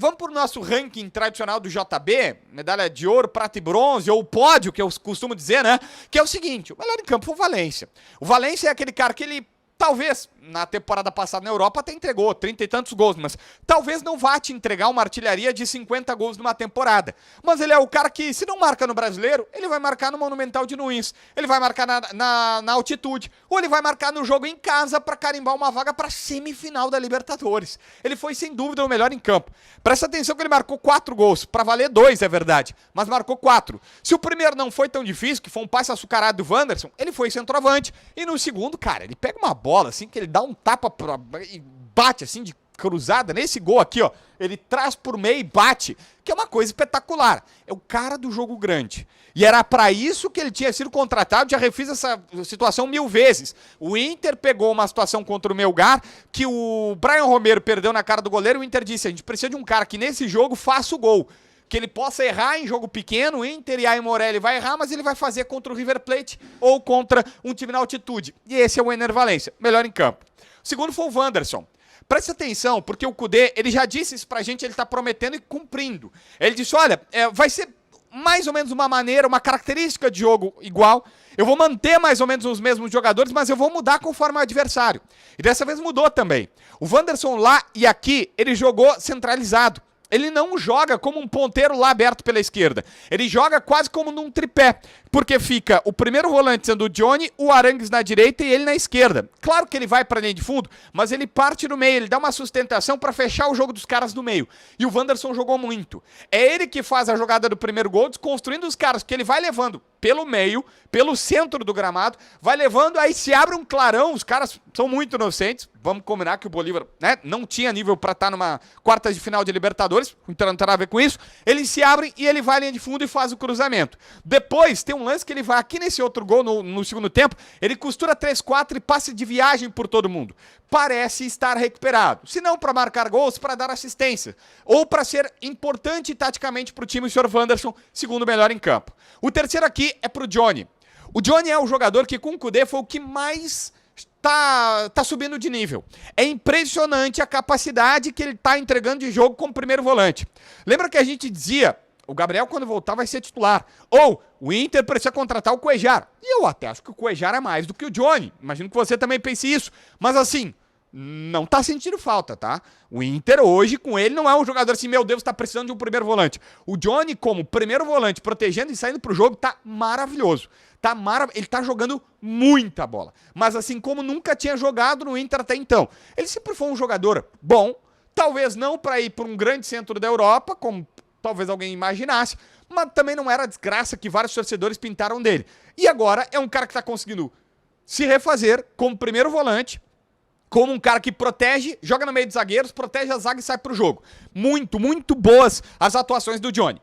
Vamos pro nosso ranking tradicional do JB, medalha de ouro, prata e bronze, ou pódio, que eu costumo dizer, né? Que é o seguinte, o melhor em campo foi o Valência. O Valência é aquele cara que ele, talvez, na temporada passada na Europa até entregou 30 e tantos gols, mas talvez não vá te entregar uma artilharia de 50 gols numa temporada. Mas ele é o cara que, se não marca no Brasileiro, ele vai marcar no Monumental de Nunes, ele vai marcar na altitude, ou ele vai marcar no jogo em casa para carimbar uma vaga para semifinal da Libertadores. Ele foi, sem dúvida, o melhor em campo. Presta atenção que ele marcou 4 gols, para valer 2, é verdade, mas marcou 4. Se o primeiro não foi tão difícil, que foi um passe açucarado do Wanderson, ele foi centroavante, e no segundo, cara, ele pega uma bola assim, que ele dá um tapa e bate assim de cruzada, nesse gol aqui, ó, ele traz por meio e bate, que é uma coisa espetacular. É o cara do jogo grande. E era para isso que ele tinha sido contratado, já refiz essa situação 1000 vezes. O Inter pegou uma situação contra o Melgar, que o Brian Romero perdeu na cara do goleiro, o Inter disse, a gente precisa de um cara que nesse jogo faça o gol. Que ele possa errar em jogo pequeno, o Inter e a Morelli vai errar, mas ele vai fazer contra o River Plate ou contra um time na altitude. E esse é o Ener Valencia, melhor em campo. O segundo foi o Wanderson. Preste atenção, porque o Kudê, ele já disse isso pra gente, ele tá prometendo e cumprindo. Ele disse, olha, vai ser mais ou menos uma maneira, uma característica de jogo igual. Eu vou manter mais ou menos os mesmos jogadores, mas eu vou mudar conforme o adversário. E dessa vez mudou também. O Wanderson lá e aqui, ele jogou centralizado. Ele não joga como um ponteiro lá aberto pela esquerda. Ele joga quase como num tripé, porque fica o primeiro volante sendo o Johnny, o Arangues na direita e ele na esquerda. Claro que ele vai para a linha de fundo, mas ele parte no meio, ele dá uma sustentação para fechar o jogo dos caras no meio. E o Wanderson jogou muito. É ele que faz a jogada do primeiro gol, desconstruindo os caras, que ele vai levando pelo meio, pelo centro do gramado, vai levando, aí se abre um clarão, os caras são muito inocentes, vamos combinar que o Bolívar, né, não tinha nível para estar numa quarta de final de Libertadores, então não tem nada a ver com isso, eles se abrem e ele vai à linha de fundo e faz o cruzamento. Depois tem um lance que ele vai aqui nesse outro gol no segundo tempo, ele costura 3-4 e passa de viagem por todo mundo. Parece estar recuperado, se não para marcar gols, para dar assistência, ou para ser importante taticamente para o time, o Sr. Wanderson, segundo melhor em campo. O terceiro aqui é pro Johnny. O Johnny é o jogador que com o Kudê foi o que mais tá subindo de nível. É impressionante a capacidade que ele tá entregando de jogo como primeiro volante. Lembra que a gente dizia, o Gabriel quando voltar vai ser titular, ou o Inter precisa contratar o Cuejar. E eu até acho que o Cuejar é mais do que o Johnny. Imagino que você também pense isso. Mas assim, não tá sentindo falta, tá? O Inter hoje, com ele, não é um jogador assim, meu Deus, tá precisando de um primeiro volante. O Johnny, como primeiro volante, protegendo e saindo pro jogo, tá maravilhoso. Ele tá jogando muita bola. Mas assim, como nunca tinha jogado no Inter até então. Ele sempre foi um jogador bom, talvez não para ir para um grande centro da Europa, como talvez alguém imaginasse, mas também não era a desgraça que vários torcedores pintaram dele. E agora é um cara que tá conseguindo se refazer como primeiro volante, como um cara que protege, joga no meio de zagueiros, protege a zaga e sai pro jogo. Muito, muito boas as atuações do Johnny.